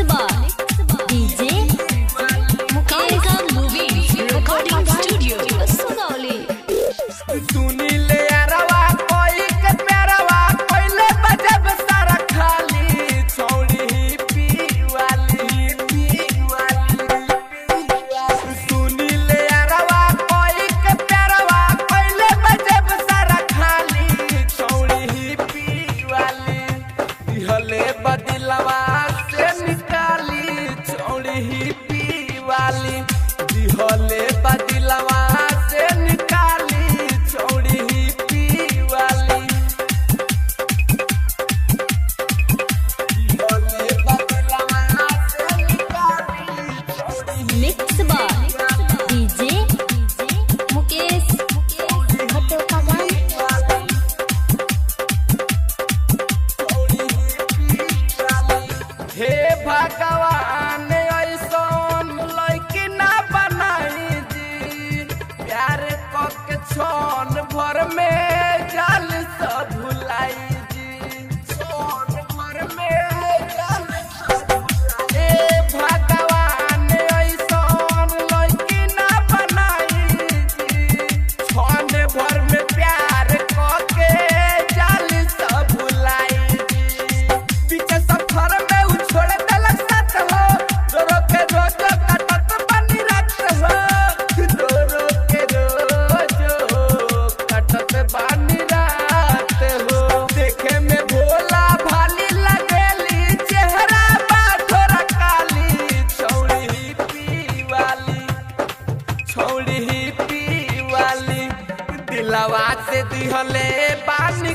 by DJ Kalika Movies Recording Studio Sugauli। सुनीले अरवा कोई के प्यारवा कोइले बजब सारा खाली छौड़ी पी वाली सुनीले अरवा कोई के प्यारवा कोइले बजब सारा खाली छौड़ी पी वाली दिहले बदिलवा से निकाली छौड़ी पी वाली दिहले बदिलवा से निकाली छौड़ी पी वाली दिहले बदिलवा से निकाली छौड़ी Mix by DJ Mukesh Bhattokagan। हे भगवान ऐसन लड़की ना बनाई जी प्यार के छन भर में जाल सब भुलाई जी छन भर में जाल सब भुलाई। हे भगवान ऐसन लड़की ना बनाई जी छन भर में प्यार के जाल सब भुलाई जी पीछे सफर में छोड़ देलक साथ हो रो के रोज कटत बनी रात हो रो के रोज कटत बनी रात हो देखे में भोला भाली लगेली चेहरा बा थोड़ा काली छौड़ी पी वाली दिलवा से दिहले बानी